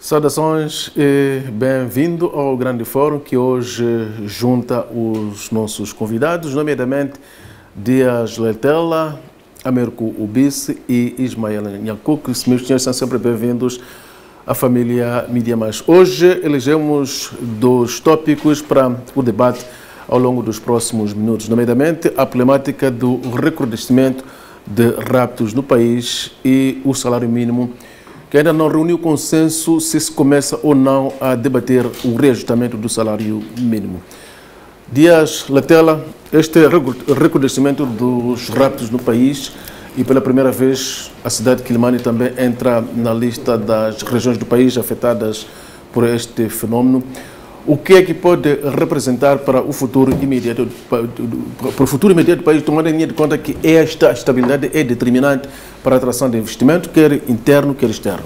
Saudações e bem-vindo ao Grande Fórum que hoje junta os nossos convidados, nomeadamente Dias Letela, Américo Ubice e Ismael Nhacuco. Meus senhores são sempre bem-vindos à família Mídia Mais. Hoje elegemos dois tópicos para o debate ao longo dos próximos minutos, nomeadamente a problemática do recrudescimento de raptos no país e o salário mínimo, que ainda não reuniu consenso se começa ou não a debater o reajustamento do salário mínimo. Dias Letela, este recrudescimento dos raptos no país e pela primeira vez a cidade de Quilimane também entra na lista das regiões do país afetadas por este fenómeno. O que é que pode representar para o futuro imediato, do país, tomando em conta que esta estabilidade é determinante para a atração de investimento, quer interno, quer externo?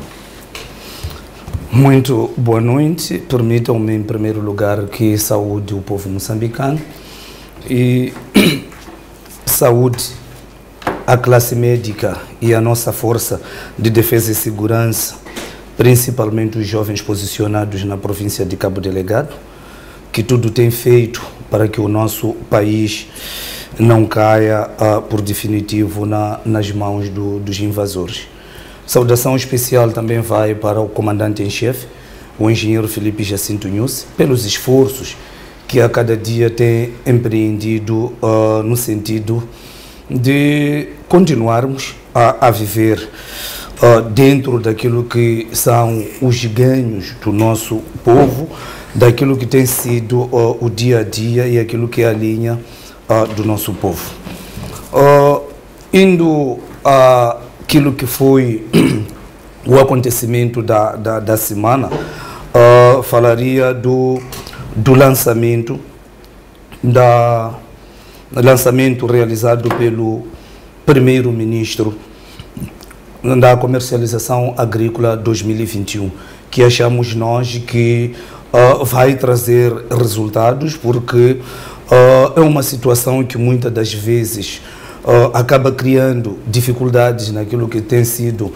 Muito boa noite. Permitam-me, em primeiro lugar, que saúde o povo moçambicano e saúde a classe médica e a nossa força de defesa e segurança, principalmente os jovens posicionados na província de Cabo Delgado, que tudo tem feito para que o nosso país não caia por definitivo nas mãos dos invasores. Saudação especial também vai para o comandante em chefe, o engenheiro Felipe Jacinto Nunes, pelos esforços que a cada dia tem empreendido no sentido de continuarmos a viver dentro daquilo que são os ganhos do nosso povo, daquilo que tem sido o dia a dia e aquilo que é a linha do nosso povo. Indo àquilo que foi o acontecimento da semana, falaria do lançamento realizado pelo primeiro-ministro da comercialização agrícola 2021, que achamos nós que vai trazer resultados, porque é uma situação que muitas das vezes acaba criando dificuldades naquilo que tem sido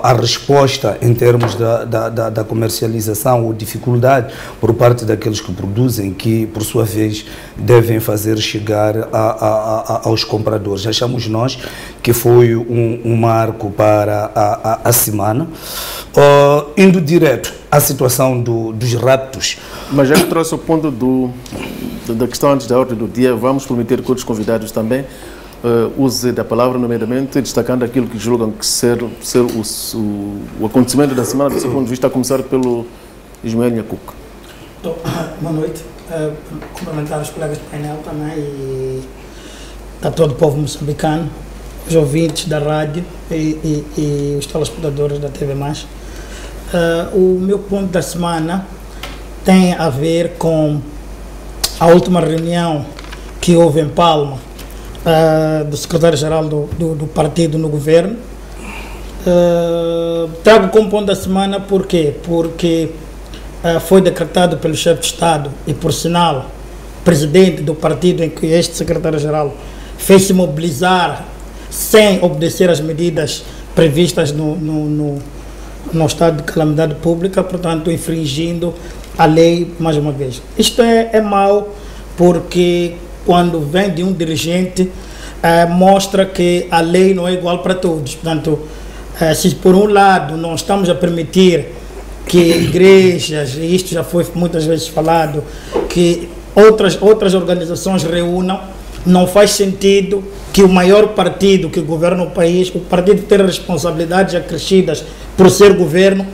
a resposta em termos da comercialização, ou dificuldade por parte daqueles que produzem, que por sua vez devem fazer chegar aos compradores. Achamos nós que foi um marco para a semana. Indo direto à situação dos raptos. Mas já que trouxe o ponto da questão antes da ordem do dia, vamos permitir que outros convidados também use da palavra, nomeadamente destacando aquilo que julgam que ser o acontecimento da semana, do seu ponto de vista, a começar pelo Ismael Nhacuco. Boa noite. Cumprimentar os colegas do painel também e a todo o povo moçambicano, os ouvintes da rádio e os telespectadores da TV+. O meu ponto da semana tem a ver com a última reunião que houve em Palma, do secretário-geral do partido no governo. Trago como ponto da semana porque foi decretado pelo chefe de Estado e, por sinal, presidente do partido em que este secretário-geral fez-se mobilizar sem obedecer às medidas previstas no estado de calamidade pública, portanto, infringindo a lei mais uma vez. Isto é mau, porque quando vem de um dirigente, mostra que a lei não é igual para todos. Portanto, se por um lado não estamos a permitir que igrejas, e isto já foi muitas vezes falado, que outras organizações reúnam, não faz sentido que o maior partido que governa o país, o partido que tem responsabilidades acrescidas por ser governo,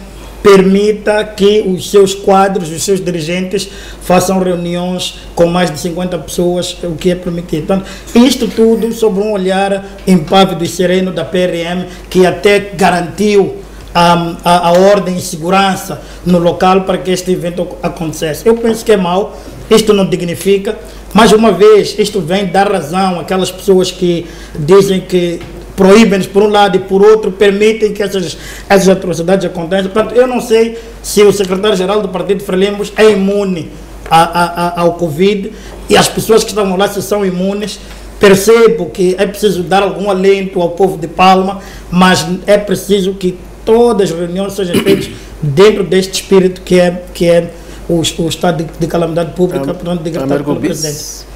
permita que os seus quadros, os seus dirigentes façam reuniões com mais de 50 pessoas, o que é permitido. Portanto, isto tudo sob um olhar impávido e sereno da PRM, que até garantiu a ordem e segurança no local para que este evento acontecesse. Eu penso que é mau, isto não dignifica. Mais uma vez, isto vem dar razão àquelas pessoas que dizem que proíbem-nos por um lado e por outro permitem que essas atrocidades aconteçam. Portanto, eu não sei se o secretário-geral do Partido Frelimo é imune ao Covid e as pessoas que estavam lá se são imunes. Percebo que é preciso dar algum alento ao povo de Palma, mas é preciso que todas as reuniões sejam feitas dentro deste espírito que é o estado de calamidade pública, portanto, decretado pelo Presidente.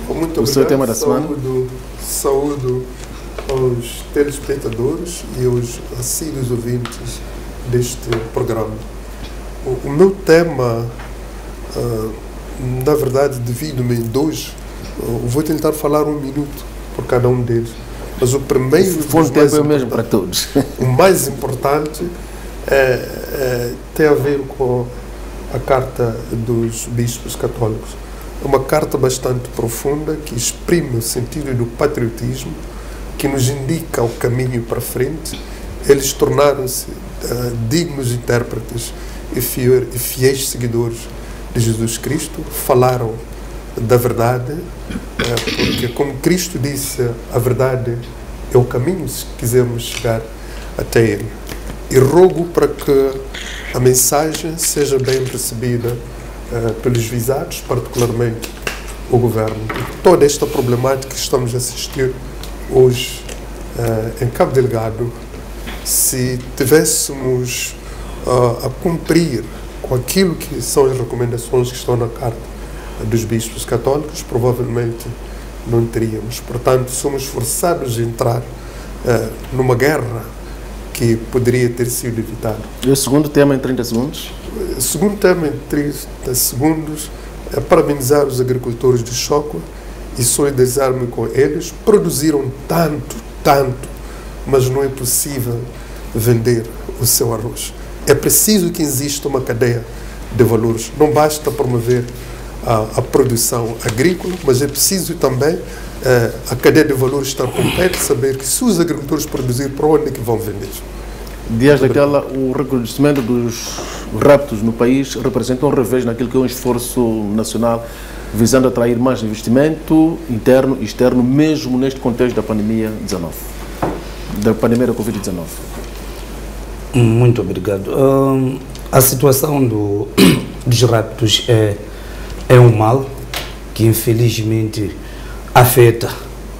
Muito o seu tema da semana. Saúdo aos telespectadores e aos assíduos ouvintes deste programa. O meu tema, na verdade, divido-me em dois. Vou tentar falar 1 minuto por cada um deles. Mas o primeiro... Foi um tempo mesmo para todos. O mais importante tem a ver com a Carta dos Bispos Católicos. É uma carta bastante profunda que exprime o sentido do patriotismo, que nos indica o caminho para frente. Eles tornaram-se dignos intérpretes e fiéis seguidores de Jesus Cristo, falaram da verdade, porque como Cristo disse, a verdade é o caminho se quisermos chegar até Ele. E rogo para que a mensagem seja bem recebida pelos visados, particularmente o Governo. Toda esta problemática que estamos a assistir hoje em Cabo Delgado, se tivéssemos a cumprir com aquilo que são as recomendações que estão na Carta dos Bispos Católicos, provavelmente não teríamos. Portanto, somos forçados a entrar numa guerra que poderia ter sido evitada. E o segundo tema em 30 segundos? O segundo tema em 30 segundos é parabenizar os agricultores de Chocó e solidarizar-me com eles. Produziram tanto, mas não é possível vender o seu arroz. É preciso que exista uma cadeia de valores. Não basta promover a produção agrícola, mas é preciso também a cadeia de valores estar completa, saber que se os agricultores produzirem, para onde é que vão vender? Dias daquela, o reconhecimento dos raptos no país representa um revés naquilo que é um esforço nacional visando atrair mais investimento interno e externo, mesmo neste contexto da pandemia da Covid-19. Muito obrigado. A situação dos raptos é um mal que infelizmente afeta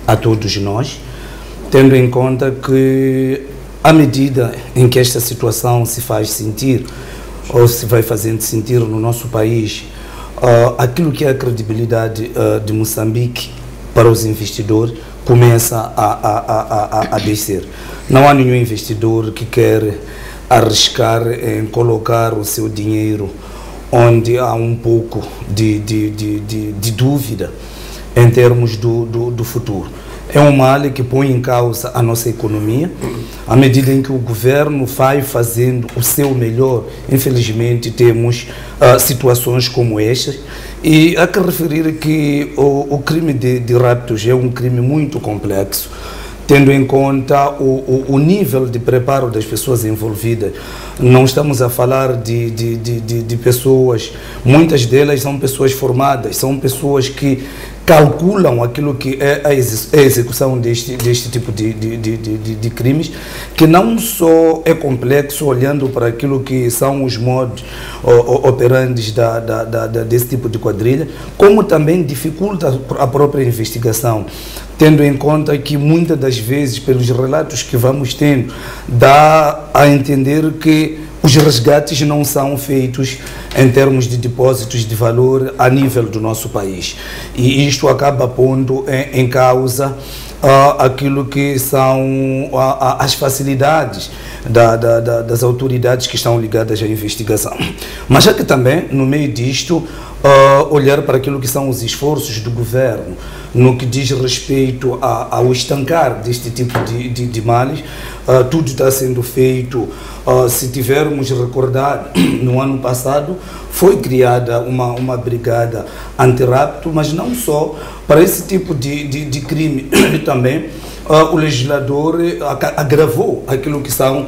a todos nós, tendo em conta que à medida em que esta situação se faz sentir ou se vai fazendo sentir no nosso país, aquilo que é a credibilidade de Moçambique para os investidores começa a descer. Não há nenhum investidor que quer arriscar em colocar o seu dinheiro onde há um pouco de dúvida em termos do futuro. É um mal que põe em causa a nossa economia, à medida em que o governo vai fazendo o seu melhor. Infelizmente temos situações como estas, e há que referir que o crime de raptos é um crime muito complexo, tendo em conta o nível de preparo das pessoas envolvidas. Não estamos a falar de pessoas, muitas delas são pessoas formadas, são pessoas que calculam aquilo que é a execução deste tipo de crimes, que não só é complexo olhando para aquilo que são os modos operantes desse tipo de quadrilha, como também dificulta a própria investigação, tendo em conta que muitas das vezes, pelos relatos que vamos tendo, dá a entender que os resgates não são feitos em termos de depósitos de valor a nível do nosso país. E isto acaba pondo em causa aquilo que são as facilidades das autoridades que estão ligadas à investigação. Mas há que também, no meio disto, olhar para aquilo que são os esforços do governo no que diz respeito ao estancar deste tipo de males. Tudo está sendo feito. Se tivermos recordado, no ano passado foi criada uma brigada antirrapto, mas não só para esse tipo de crime, também o legislador agravou aquilo que são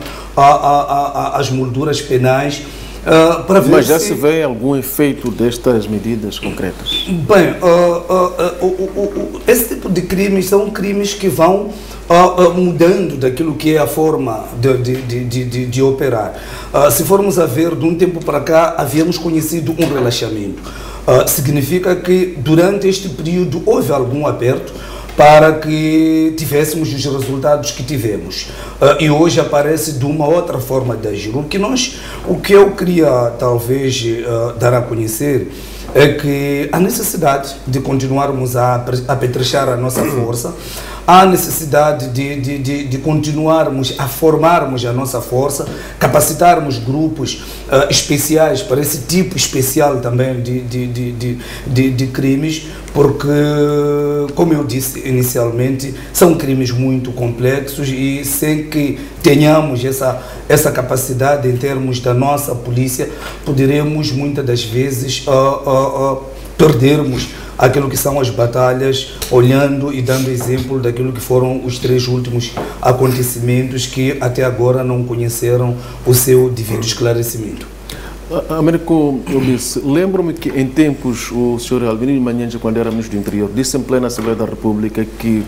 as molduras penais. Mas já se vê algum efeito destas medidas concretas? Bem, esse tipo de crimes são crimes que vão mudando daquilo que é a forma de operar. Se formos a ver, de um tempo para cá, havíamos conhecido um relaxamento. Significa que durante este período houve algum aperto, para que tivéssemos os resultados que tivemos. E hoje aparece de uma outra forma de agir. O que eu queria talvez dar a conhecer é que a necessidade de continuarmos a apetrechar a nossa força, há necessidade de continuarmos a formarmos a nossa força, capacitarmos grupos especiais para esse tipo especial também de crimes, porque, como eu disse inicialmente, são crimes muito complexos e sem que tenhamos essa capacidade em termos da nossa polícia, poderemos muitas das vezes perdermos aquilo que são as batalhas, olhando e dando exemplo daquilo que foram os 3 últimos acontecimentos que até agora não conheceram o seu devido esclarecimento. Américo, eu disse, lembro-me que em tempos o senhor Albino Manhanja, quando era ministro do Interior, disse em plena Assembleia da República que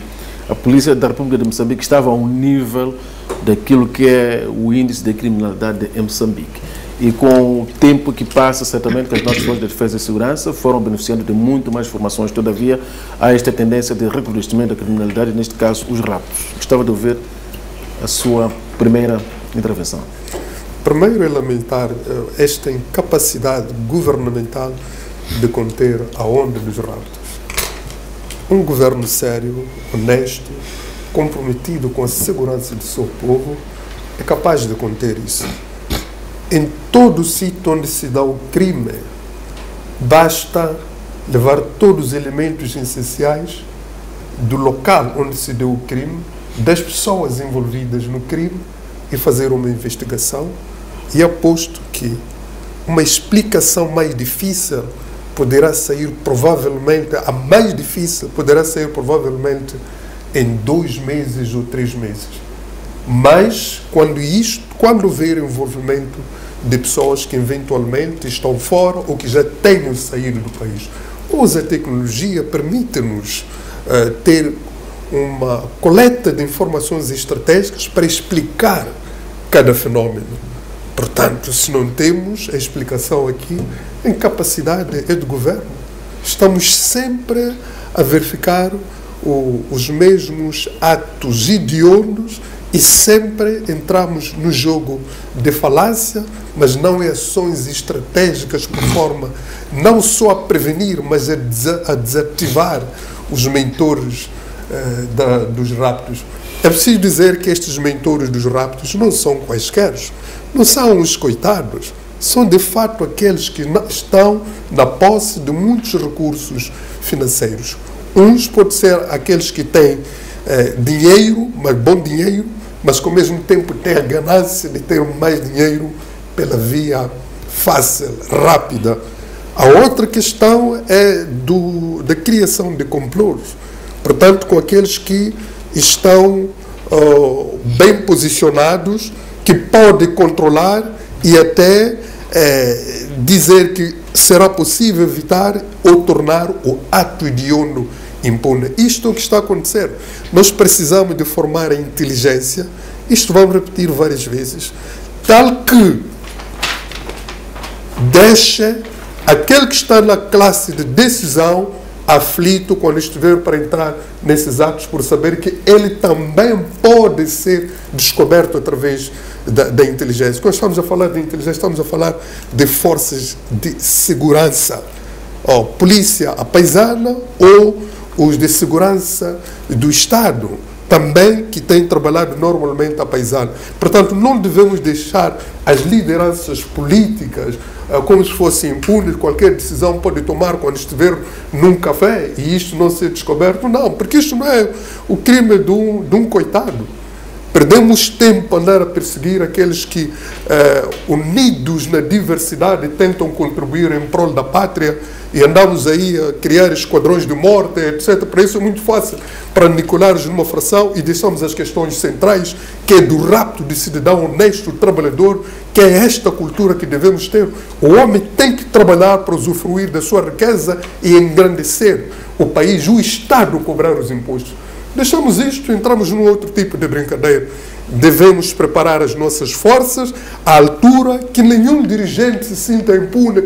a Polícia da República de Moçambique estava a um nível daquilo que é o índice de criminalidade em Moçambique. E com o tempo que passa, certamente que as nossas forças de defesa e segurança foram beneficiando de muito mais informações. Todavia, há esta tendência de recrudescimento da criminalidade, neste caso, os raptos. Gostava de ouvir a sua primeira intervenção. Primeiro é lamentar esta incapacidade governamental de conter a onda dos raptos. Um governo sério, honesto, comprometido com a segurança do seu povo, é capaz de conter isso. Em todo o sítio onde se dá o crime, basta levar todos os elementos essenciais do local onde se deu o crime, das pessoas envolvidas no crime e fazer uma investigação. E aposto que uma explicação mais difícil poderá sair provavelmente, a mais difícil poderá sair provavelmente em 2 meses ou 3 meses. Mas quando houver envolvimento de pessoas que eventualmente estão fora ou que já tenham saído do país. Hoje a tecnologia permite-nos ter uma coleta de informações estratégicas para explicar cada fenómeno. Portanto, se não temos a explicação aqui, a incapacidade é do governo. Estamos sempre a verificar os mesmos atos hediondos e sempre entramos no jogo de falácia, mas não em ações estratégicas por forma não só a prevenir, mas a desativar os mentores dos raptos. É preciso dizer que estes mentores dos raptos não são quaisquer, não são os coitados, são de fato aqueles que estão na posse de muitos recursos financeiros. Uns podem ser aqueles que têm dinheiro, mas bom dinheiro, mas que ao mesmo tempo têm a ganância de ter mais dinheiro pela via fácil, rápida. A outra questão é da criação de complôs, portanto, com aqueles que estão bem posicionados, que podem controlar e até dizer que será possível evitar ou tornar o ato hediondo impune. Isto é o que está a acontecer. Nós precisamos de formar a inteligência, isto vamos repetir várias vezes, tal que deixe aquele que está na classe de decisão aflito quando estiver para entrar nesses atos, por saber que ele também pode ser descoberto através da inteligência. Quando estamos a falar de inteligência, estamos a falar de forças de segurança, polícia a paisana ou os de segurança do Estado, também que têm trabalhado normalmente a paisana. Portanto, não devemos deixar as lideranças políticas como se fossem impunes, qualquer decisão pode tomar quando estiver num café e isto não ser descoberto. Não, porque isto não é o crime de um coitado. Perdemos tempo a andar a perseguir aqueles que, unidos na diversidade, tentam contribuir em prol da pátria e andamos aí a criar esquadrões de morte, etc. Para isso é muito fácil, para aniquilar-nos numa fração e deixamos as questões centrais, que é do rapto de cidadão honesto, trabalhador, que é esta cultura que devemos ter. O homem tem que trabalhar para usufruir da sua riqueza e engrandecer o país, o Estado cobrar os impostos. Deixamos isto, entramos num outro tipo de brincadeira. Devemos preparar as nossas forças à altura que nenhum dirigente se sinta impune,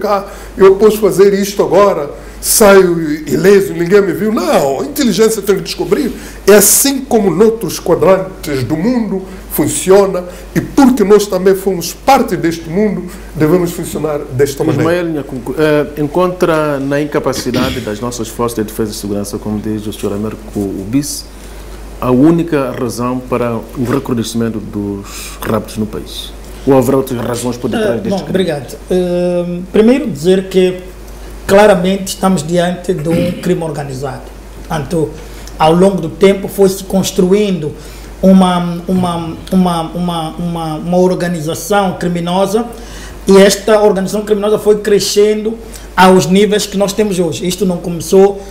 eu posso fazer isto agora, saio ileso, ninguém me viu. Não, a inteligência tem que descobrir. É assim como noutros quadrantes do mundo funciona, e porque nós também fomos parte deste mundo, devemos funcionar desta maneira. Ismael, encontra na incapacidade das nossas forças de defesa e segurança, como diz o Sr. Américo Ubice, a única razão para o recrudescimento dos raptos no país? Ou haverá outras razões por detrás deste crime? Obrigado. Primeiro dizer que claramente estamos diante de um crime organizado. Portanto, ao longo do tempo foi-se construindo uma organização criminosa, e esta organização criminosa foi crescendo aos níveis que nós temos hoje. Isto não começou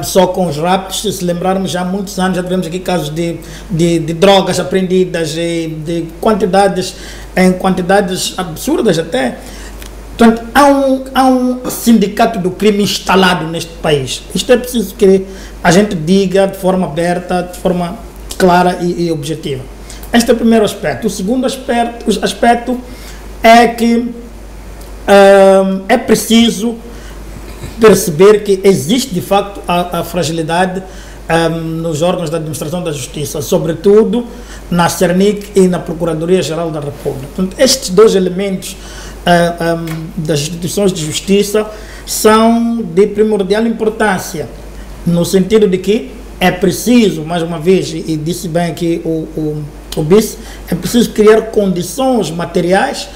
só com os raptos. Se lembrarmos, já há muitos anos já tivemos aqui casos de drogas apreendidas, de quantidades, em quantidades absurdas até. Portanto, há um sindicato do crime instalado neste país. Isto é preciso que a gente diga de forma aberta, de forma clara e objetiva. Este é o primeiro aspecto. O segundo aspecto é que é preciso perceber que existe de facto a fragilidade nos órgãos da administração da justiça, sobretudo na CERNIC e na Procuradoria-Geral da República. Portanto, estes dois elementos das instituições de justiça são de primordial importância, no sentido de que é preciso, mais uma vez, e disse bem aqui o Bice, é preciso criar condições materiais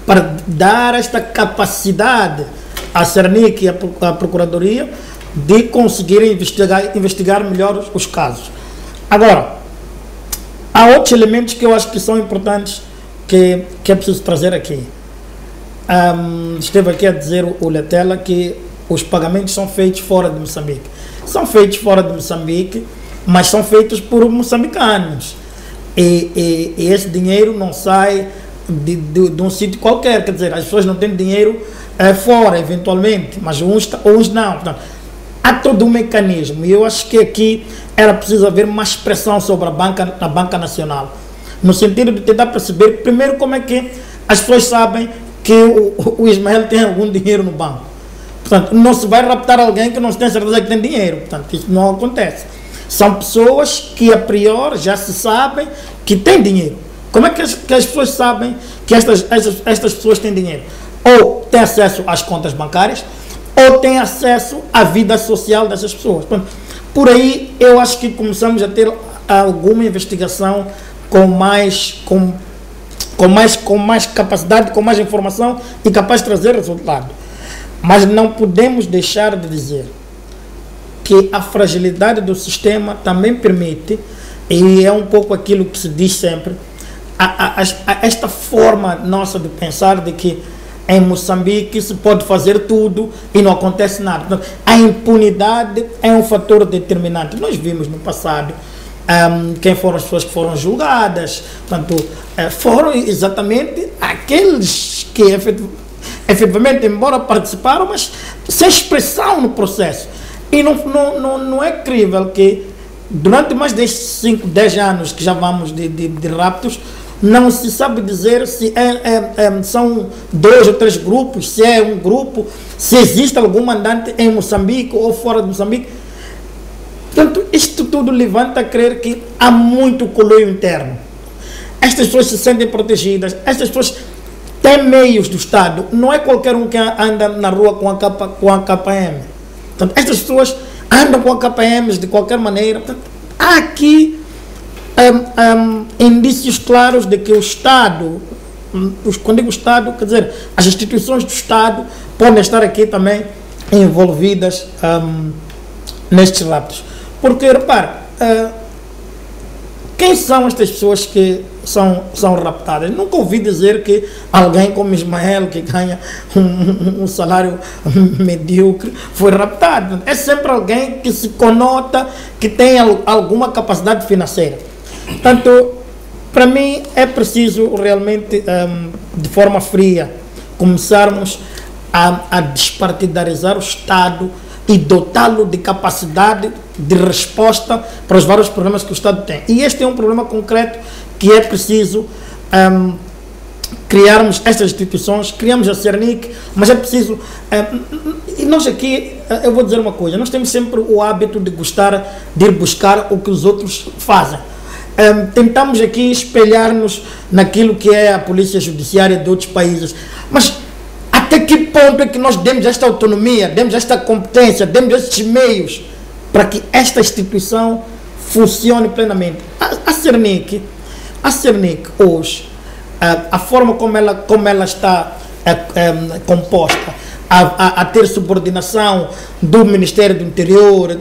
para dar esta capacidade à CERNIC e à Procuradoria de conseguirem investigar melhor os casos. Agora, há outros elementos que eu acho que são importantes que é preciso trazer aqui. Esteve aqui a dizer o Letela que os pagamentos são feitos fora de Moçambique. São feitos fora de Moçambique, mas são feitos por moçambicanos. E esse dinheiro não sai de um sítio qualquer. Quer dizer, as pessoas não têm dinheiro fora, eventualmente, mas uns não. Portanto, há todo um mecanismo. E eu acho que aqui era preciso haver mais pressão sobre a Banca Nacional, no sentido de tentar perceber, primeiro, como é que as pessoas sabem que o Ismael tem algum dinheiro no banco. Portanto, não se vai raptar alguém que não se tem certeza que tem dinheiro. Portanto, isso não acontece. São pessoas que, a priori, já se sabem que têm dinheiro. Como é que as pessoas sabem que estas pessoas têm dinheiro? Ou têm acesso às contas bancárias, ou têm acesso à vida social dessas pessoas. Portanto, por aí, eu acho que começamos a ter alguma investigação com mais capacidade, com mais informação e capaz de trazer resultado. Mas não podemos deixar de dizer que a fragilidade do sistema também permite, e é um pouco aquilo que se diz sempre, esta forma nossa de pensar de que em Moçambique se pode fazer tudo e não acontece nada. Então, a impunidade é um fator determinante. Nós vimos no passado quem foram as pessoas que foram julgadas. Portanto, foram exatamente aqueles que efetivamente, embora participaram, mas sem expressão no processo. E não é crível que durante mais de 5, 10 anos que já vamos de raptos, não se sabe dizer se são 2 ou 3 grupos, se é um grupo, se existe algum mandante em Moçambique ou fora de Moçambique. Portanto, isto tudo levanta a crer que há muito coloio interno. Estas pessoas se sentem protegidas, estas pessoas têm meios do Estado, não é qualquer um que anda na rua com a KPM. Portanto, estas pessoas andam com a KPMs de qualquer maneira. Portanto, há aqui indícios claros de que o Estado, quando digo Estado, quer dizer, as instituições do Estado podem estar aqui também envolvidas nestes raptos. Porque, repare, quem são estas pessoas que são raptadas? Nunca ouvi dizer que alguém como Ismael, que ganha um salário medíocre, foi raptado. É sempre alguém que se conota que tem alguma capacidade financeira. Portanto, para mim é preciso realmente, de forma fria, começarmos a despartidarizar o Estado e dotá-lo de capacidade de resposta para os vários problemas que o Estado tem. E este é um problema concreto que é preciso criarmos estas instituições, criamos a Cernic, mas é preciso... e nós aqui, eu vou dizer uma coisa, nós temos sempre o hábito de gostar de ir buscar o que os outros fazem. Tentamos aqui espelhar-nos naquilo que é a polícia judiciária de outros países, mas até que ponto é que nós demos esta autonomia, demos esta competência, demos estes meios para que esta instituição funcione plenamente? A Cernic hoje, a forma como ela está composta, a ter subordinação do Ministério do Interior,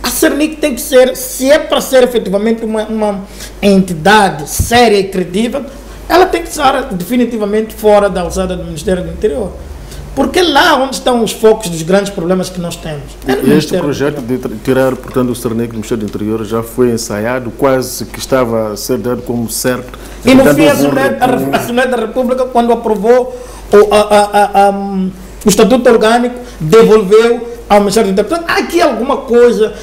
a Cernic tem que ser, se é para ser efetivamente uma entidade séria e credível, ela tem que estar definitivamente fora da alçada do Ministério do Interior. Porque é lá onde estão os focos dos grandes problemas que nós temos. Este projeto de tirar, portanto, o Cernic do Ministério do Interior já foi ensaiado, quase que estava a ser dado como certo. E no fim, a Assembleia da República, quando aprovou o Estatuto Orgânico, devolveu ao Ministério do Interior. Portanto, há aqui alguma coisa,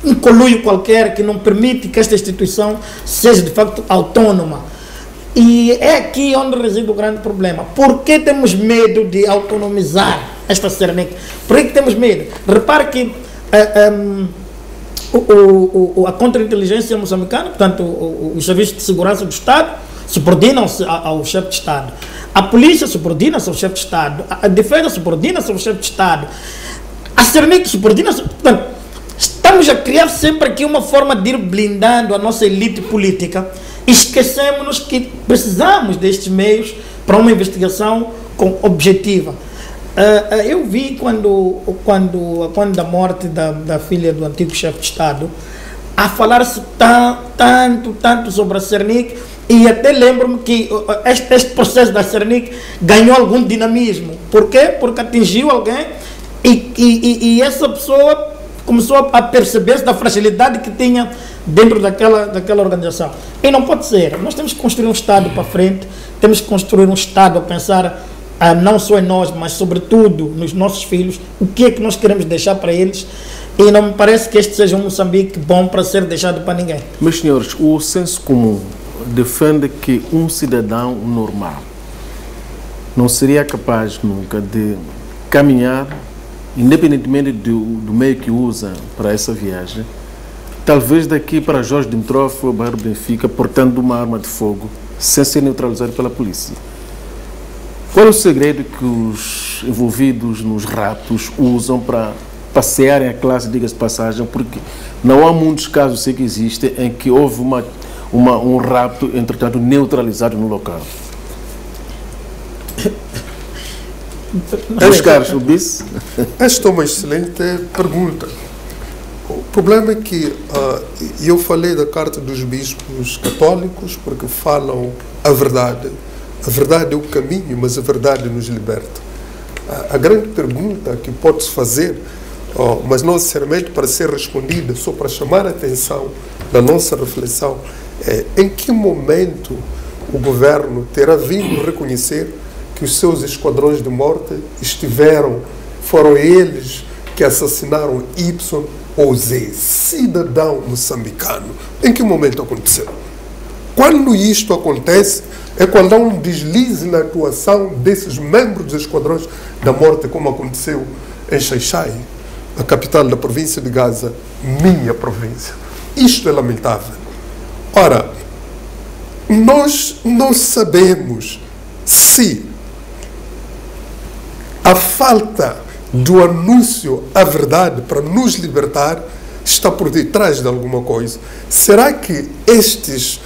um conluio qualquer, que não permite que esta instituição seja de facto autônoma. E é aqui onde reside o grande problema. Por que temos medo de autonomizar esta Cernic? Por que temos medo? Repare que a contra-inteligência moçambicana, portanto, os serviços de segurança do Estado, subordinam-se ao chefe de Estado. A polícia subordina-se ao chefe de Estado. A defesa subordina-se ao chefe de Estado. A Cernic subordina-se. Portanto, estamos a criar sempre aqui uma forma de ir blindando a nossa elite política. Esquecemos que precisamos destes meios para uma investigação objetiva. Eu vi quando da morte da filha do antigo chefe de Estado, a falar-se tanto sobre a Cernic, e até lembro-me que este processo da Cernic ganhou algum dinamismo. Por quê? Porque atingiu alguém e essa pessoa começou a perceber-se da fragilidade que tinha dentro daquela organização. E não pode ser. Nós temos que construir um Estado para frente, temos que construir um Estado a pensar não só em nós, mas sobretudo nos nossos filhos, o que é que nós queremos deixar para eles. E não me parece que este seja um Moçambique bom para ser deixado para ninguém. Meus senhores, o senso comum defende que um cidadão normal não seria capaz nunca de caminhar, independentemente do meio que usa para essa viagem, talvez daqui para Jorge Dimitrov ou Bairro Benfica, portando uma arma de fogo, sem ser neutralizado pela polícia. Qual é o segredo que os envolvidos nos raptos usam para passearem a classe, diga-se de passagem, porque não há muitos casos, sei que existem, em que houve um rapto, entretanto, neutralizado no local. Meus caros, o Bis? Esta é uma excelente pergunta. O problema é que eu falei da Carta dos Bispos Católicos porque falam a verdade. A verdade é o caminho, mas a verdade nos liberta. A grande pergunta que pode-se fazer, mas não necessariamente para ser respondida, só para chamar a atenção da nossa reflexão, é em que momento o governo terá vindo reconhecer que os seus esquadrões de morte foram eles que assassinaram Y ou Z, cidadão moçambicano. Em que momento aconteceu? Quando isto acontece, é quando há um deslize na atuação desses membros dos esquadrões da morte, como aconteceu em Xai-Xai, a capital da província de Gaza, minha província. Isto é lamentável. Ora, nós não sabemos se a falta do anúncio à verdade para nos libertar está por detrás de alguma coisa. Será que estes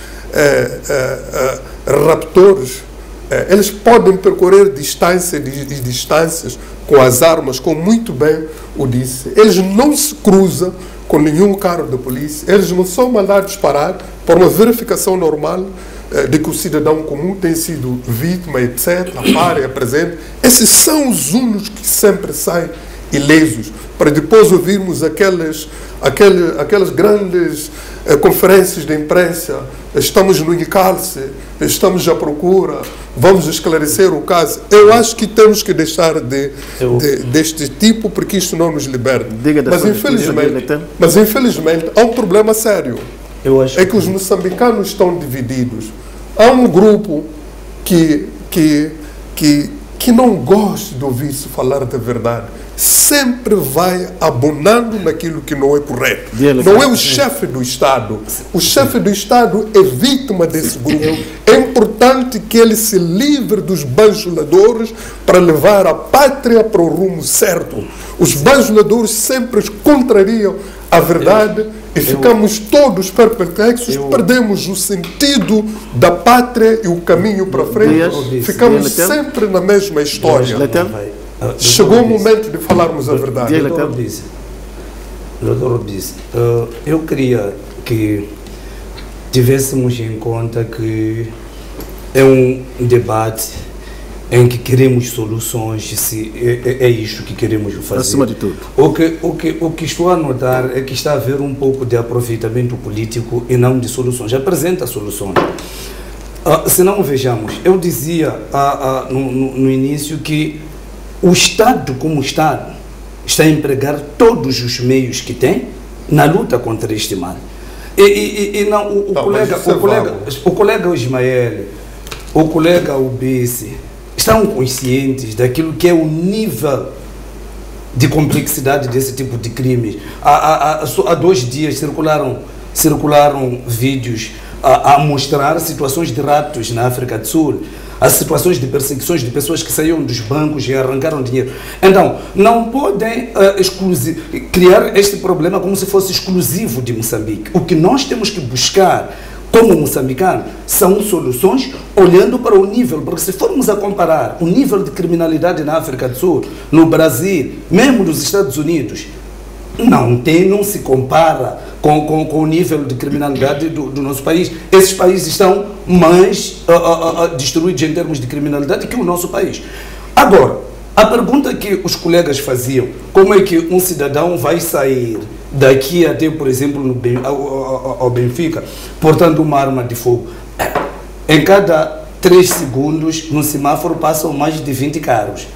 raptores, eles podem percorrer distâncias e distâncias com as armas, como muito bem o disse. Eles não se cruzam com nenhum carro da polícia, eles não são mandados parar por uma verificação normal de que o cidadão comum tem sido vítima, etc., apare, apresente. Esses são os únicos que sempre saem ilesos, para depois ouvirmos aquelas grandes conferências de imprensa: estamos no encalce, estamos à procura, vamos esclarecer o caso. Eu acho que temos que deixar deste tipo, porque isto não nos liberta. Mas infelizmente há um problema sério. É que os moçambicanos estão divididos. há um grupo que não gosta de ouvir-se falar da verdade. Sempre vai abonando naquilo que não é correto. Não é o chefe do Estado. O chefe do Estado é vítima desse grupo. É importante que ele se livre dos bajuladores para levar a pátria para o rumo certo. Os bajuladores sempre contrariam a verdade e ficamos todos perplexos, perdemos o sentido da pátria e o caminho para frente. Ficamos sempre na mesma história. Chegou o momento de falarmos a verdade. Doutor Obis, eu queria que tivéssemos em conta que é um debate em que queremos soluções, se é isto que queremos fazer. Acima de tudo. O que estou a notar é que está a haver um pouco de aproveitamento político e não de soluções. Apresenta soluções. Se não vejamos, eu dizia no início que o Estado, como Estado, está a empregar todos os meios que tem na luta contra este mal. E não, o colega Ismael, o colega Obis, estão conscientes daquilo que é o nível de complexidade desse tipo de crimes. Há 2 dias circularam vídeos a mostrar situações de raptos na África do Sul, as situações de perseguições de pessoas que saíram dos bancos e arrancaram dinheiro. Então, não podem criar este problema como se fosse exclusivo de Moçambique. O que nós temos que buscar como moçambicano são soluções olhando para o nível, porque se formos a comparar o nível de criminalidade na África do Sul, no Brasil, mesmo nos Estados Unidos, não se compara com o nível de criminalidade do nosso país. Esses países estão mais destruídos em termos de criminalidade que o nosso país. Agora, a pergunta que os colegas faziam, como é que um cidadão vai sair daqui até, por exemplo, ao Benfica, portando uma arma de fogo? Em cada 3 segundos, no semáforo, passam mais de 20 carros.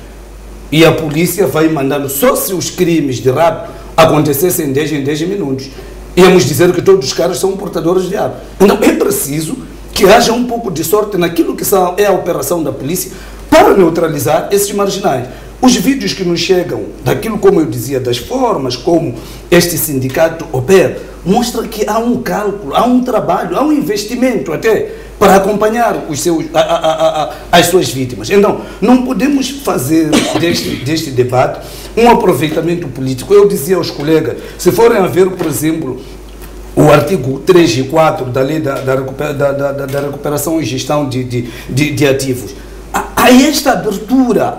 E a polícia vai mandando, só se os crimes de rapto acontecessem em 10 minutos. Íamos dizer que todos os caras são portadores de arma. Então é preciso que haja um pouco de sorte naquilo que é a operação da polícia para neutralizar esses marginais. Os vídeos que nos chegam, daquilo como eu dizia, das formas como este sindicato opera, mostra que há um cálculo, há um trabalho, há um investimento até para acompanhar as suas vítimas. Então, não podemos fazer deste debate um aproveitamento político. Eu dizia aos colegas, se forem a ver, por exemplo, o artigo 3 e 4 da lei da recuperação e gestão de ativos, há esta abertura,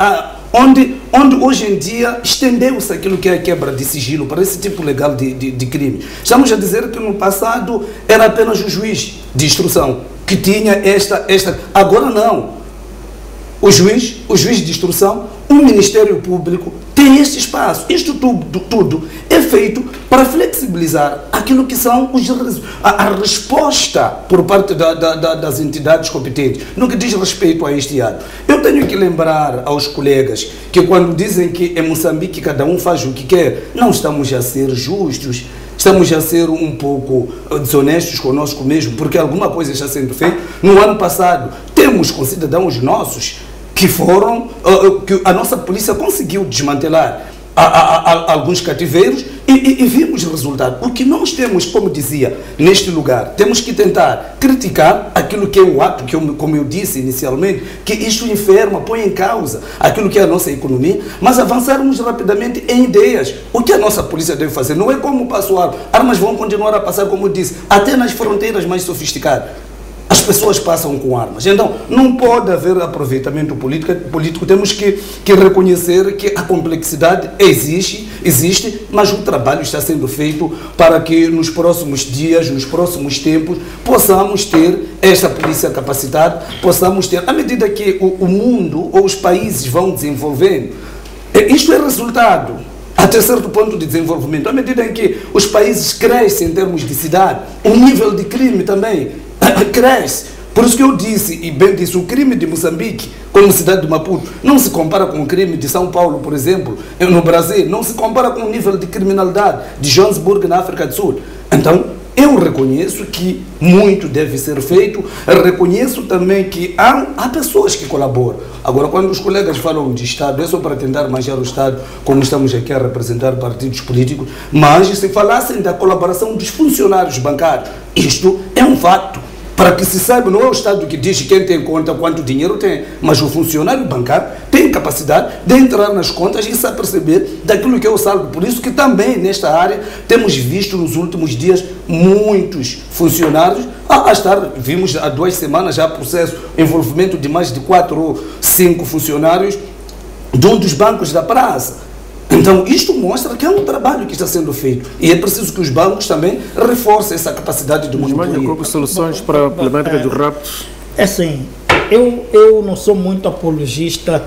onde hoje em dia estendeu-se aquilo que é a quebra de sigilo para esse tipo legal de crime. Estamos a dizer que no passado era apenas o juiz de instrução que tinha esta. Agora não. O juiz de instrução, o Ministério Público tem este espaço. Isto tudo é feito para flexibilizar aquilo que são a resposta por parte das entidades competentes no que diz respeito a este ato. Eu tenho que lembrar aos colegas que quando dizem que em Moçambique cada um faz o que quer, não estamos a ser justos, estamos a ser um pouco desonestos conosco mesmo, porque alguma coisa está sendo feita. No ano passado, temos com cidadãos nossos que que a nossa polícia conseguiu desmantelar alguns cativeiros e vimos o resultado. O que nós temos, como dizia, neste lugar, temos que tentar criticar aquilo que é o ato, como eu disse inicialmente, que isto enferma, põe em causa aquilo que é a nossa economia, mas avançarmos rapidamente em ideias. O que a nossa polícia deve fazer? Não é como passar, armas vão continuar a passar, como eu disse, até nas fronteiras mais sofisticadas. As pessoas passam com armas. Então, não pode haver aproveitamento político. Temos que reconhecer que a complexidade existe, mas o trabalho está sendo feito para que nos próximos dias, nos próximos tempos, possamos ter esta polícia capacitada, possamos ter, à medida que o mundo ou os países vão desenvolvendo, isto é resultado até certo ponto de desenvolvimento. À medida em que os países crescem em termos de cidade, o nível de crime também cresce. Por isso que eu disse, e bem disse, o crime de Moçambique, como cidade de Maputo, não se compara com o crime de São Paulo, por exemplo, no Brasil, não se compara com o nível de criminalidade de Joanesburgo, na África do Sul. Então, eu reconheço que muito deve ser feito, reconheço também que há pessoas que colaboram. Agora, quando os colegas falam de Estado, é só para tentar manjar o Estado, como estamos aqui a representar partidos políticos, mas se falassem da colaboração dos funcionários bancários, isto é um fato. Para que se saiba, não é o Estado que diz quem tem conta, quanto dinheiro tem, mas o funcionário bancário tem capacidade de entrar nas contas e se aperceber daquilo que é o saldo. Por isso que também nesta área temos visto nos últimos dias muitos funcionários vimos há 2 semanas já processo, envolvimento de mais de 4 ou 5 funcionários de um dos bancos da praça. Então, isto mostra que é um trabalho que está sendo feito e é preciso que os bancos também reforcem essa capacidade de monitoria. Qual soluções para a problemática dos raptos? É assim, eu não sou muito apologista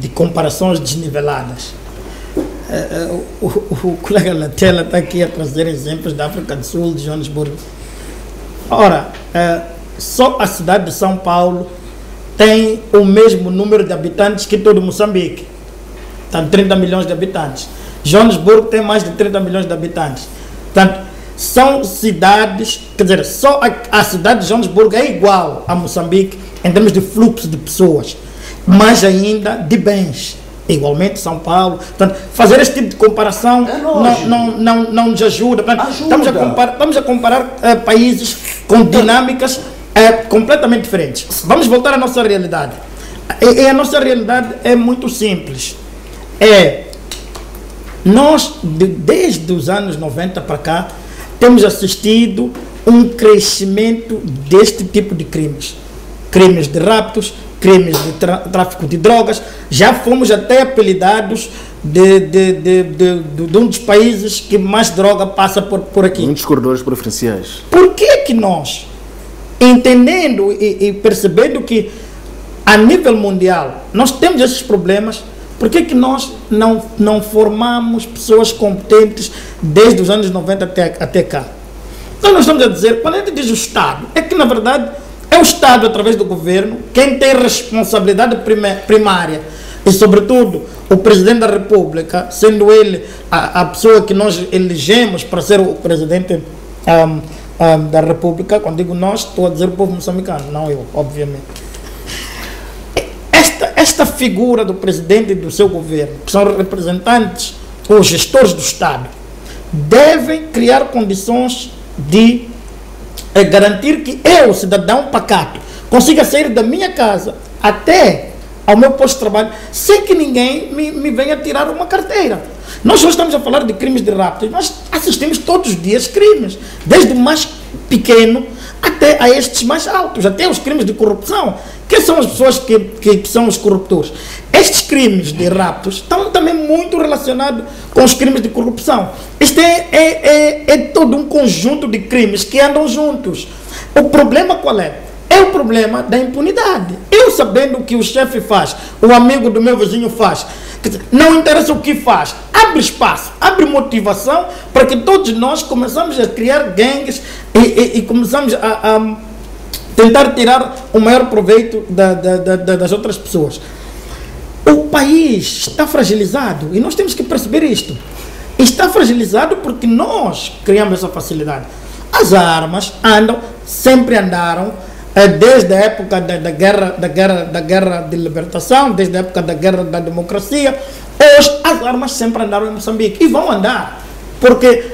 de comparações desniveladas. O colega Latela está aqui a trazer exemplos da África do Sul, de Joanesburgo. Ora, só a cidade de São Paulo tem o mesmo número de habitantes que todo Moçambique. Tem 30 milhões de habitantes. Joanesburgo tem mais de 30 milhões de habitantes. Portanto, são cidades, quer dizer, só a cidade de Joanesburgo é igual a Moçambique em termos de fluxo de pessoas, mas ainda de bens. Igualmente São Paulo. Portanto, fazer este tipo de comparação não nos ajuda. Portanto, estamos a comparar países com dinâmicas completamente diferentes. Vamos voltar à nossa realidade. E a nossa realidade é muito simples. Nós, desde os anos 90 para cá, temos assistido um crescimento deste tipo de crimes. Crimes de raptos, crimes de tráfico de drogas. Já fomos até apelidados de um dos países que mais droga passa por aqui. Um dos corredores preferenciais. Por que nós, entendendo e percebendo que a nível mundial nós temos esses problemas, por que nós não formamos pessoas competentes desde os anos 90 até cá? Então nós estamos a dizer, quando a gente diz o Estado, é que na verdade é o Estado, através do governo, quem tem responsabilidade primária e, sobretudo, o Presidente da República, sendo ele a pessoa que nós elegemos para ser o Presidente da República. Quando digo nós, estou a dizer o povo moçambicano, não eu, obviamente. Esta figura do Presidente e do seu governo, que são representantes ou gestores do Estado, devem criar condições de garantir que eu, cidadão pacato, consiga sair da minha casa até ao meu posto de trabalho sem que ninguém me venha tirar uma carteira. Nós só estamos a falar de crimes de rapto, nós assistimos todos os dias crimes, desde o mais pequeno até a estes mais altos, até os crimes de corrupção. Quem são as pessoas que são os corruptores? Estes crimes de raptos estão também muito relacionados com os crimes de corrupção. Isto é todo um conjunto de crimes que andam juntos. O problema qual é? É o problema da impunidade. Eu sabendo o que o chefe faz, o amigo do meu vizinho faz, não interessa o que faz, abre espaço, abre motivação para que todos nós começamos a criar gangues e começamos a tentar tirar o maior proveito das outras pessoas. O país está fragilizado e nós temos que perceber isto. Está fragilizado porque nós criamos essa facilidade. As armas sempre andaram, desde a época da guerra de libertação, desde a época da guerra da democracia. Hoje as armas sempre andaram em Moçambique e vão andar, porque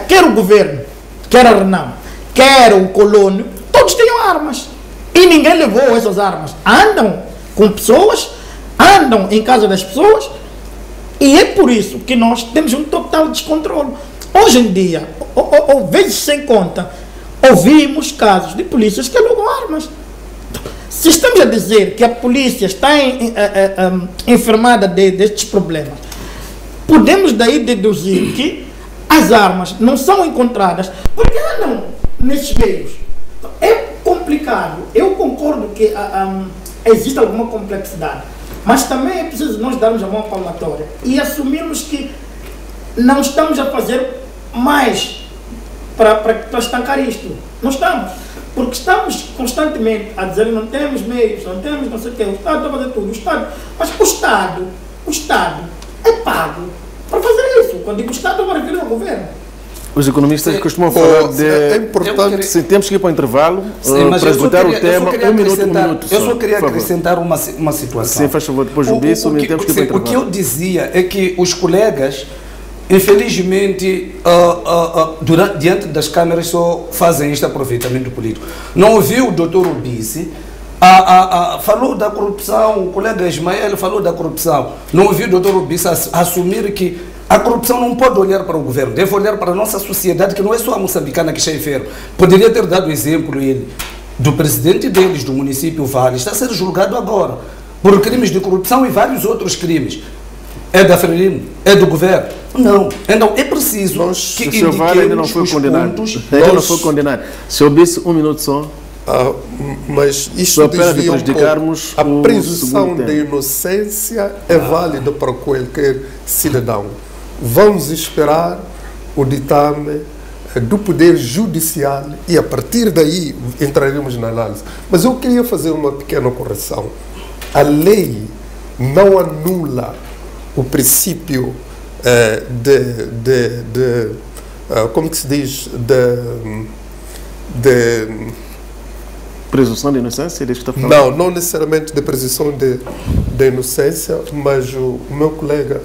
quer o governo, quer a Renam, quer o colônio, todos tinham armas e ninguém levou essas armas. Andam com pessoas, andam em casa das pessoas, e é por isso que nós temos um total descontrole. Hoje em dia, ou vezes sem conta, ouvimos casos de polícias que alugam armas. Se estamos a dizer que a polícia está enfermada destes problemas, podemos daí deduzir que as armas não são encontradas porque andam nesses meios. É complicado. Eu concordo que existe alguma complexidade, mas também é preciso nós darmos a mão palmatória e assumirmos que não estamos a fazer mais para estancar isto. Não estamos. Porque estamos constantemente a dizer que não temos meios, não temos não sei o quê, o Estado está a fazer tudo. Mas o Estado é pago para fazer isso. Quando digo Estado, eu me refiro ao governo. Os economistas costumam Pô, falar de... é importante. Sim, temos que ir para o intervalo mas para eu só esgotar queria- o tema. eu só queria Um minuto acrescentar- Eu só queria por favor. acrescentar uma situação. Sim, faz favor, depois do bicho, temos que ir para o O que intervalo. eu dizia é que os colegas, infelizmente, diante das câmeras só fazem este aproveitamento político. Não ouviu o doutor Ubice, falou da corrupção, o colega Ismael falou da corrupção. Não ouviu o doutor Ubice assumir que a corrupção não pode olhar para o governo, deve olhar para a nossa sociedade, que não é só a moçambicana que está enferma. Poderia ter dado exemplo ele do presidente deles, do município Vale, está a ser julgado agora por crimes de corrupção e vários outros crimes. É da Frelimo? É do governo? Não. Então é preciso que O senhor Vale ainda não foi os condenado. pontos. Ainda não foi condenado. Se eu disse um minuto só, Mas Só isto para desvia prejudicarmos a o presunção segundo da tempo. inocência é válida para qualquer cidadão. Vamos esperar o ditame do Poder Judicial e a partir daí entraremos na análise. Mas eu queria fazer uma pequena correção. A lei não anula o princípio como que se diz, presunção de inocência, ele está falando. não necessariamente de presunção de inocência, mas o meu colega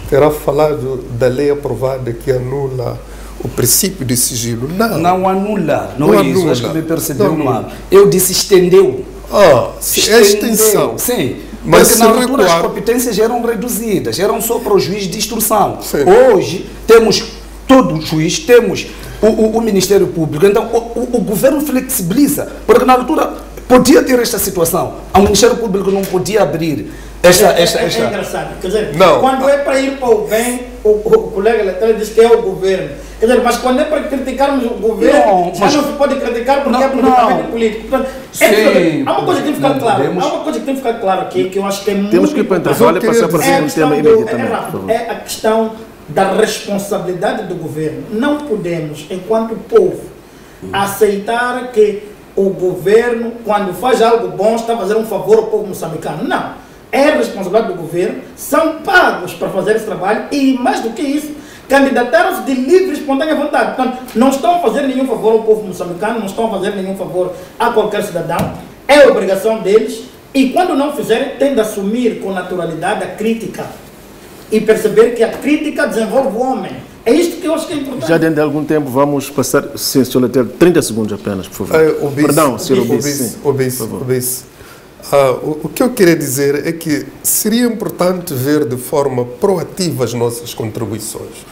terá falado da lei aprovada que anula o princípio de sigilo. Não anula, não é isso, anula. acho que me percebeu Não. mal. Eu disse estendeu. É Estendeu. extensão. Sim, Mas porque se na altura as recuar- competências eram reduzidas, eram só para o juiz de instrução. Sim. Hoje temos todo o juiz, temos o Ministério Público, então o governo flexibiliza, porque na altura podia ter esta situação, o Ministério Público não podia abrir esta. É engraçado. Quer dizer, Não. quando é para ir para o bem, o colega Letel diz que é o governo. Quer dizer, mas quando é para criticarmos o governo, Não, já mas- não se pode criticar porque Não, é aproveitamento não. político. Portanto, Sim, há uma coisa que tem que ficar não claro. podemos- Há uma coisa que tem que ficar claro aqui, que eu acho que é muito Temos que ir para o importante. intervalo e Mas eu passar para o queria segundo questão tema do- imediatamente, rápido, por favor. é a questão da responsabilidade do governo. Não podemos, enquanto povo, aceitar que o governo, quando faz algo bom, está a fazer um favor ao povo moçambicano. Não. É responsabilidade do governo, são pagos para fazer esse trabalho e, mais do que isso, candidataram-se de livre e espontânea vontade. Portanto, não estão a fazer nenhum favor ao povo moçambicano, não estão a fazer nenhum favor a qualquer cidadão. É obrigação deles e, quando não fizerem, têm de assumir com naturalidade a crítica e perceber que a crítica desenvolve o homem. É isto que eu acho que é importante. Já dentro de algum tempo vamos passar, sim, Sr. Letel, 30 segundos apenas, por favor. Perdão, Sr. Obice. Obice. O que eu queria dizer é que seria importante ver de forma proativa as nossas contribuições.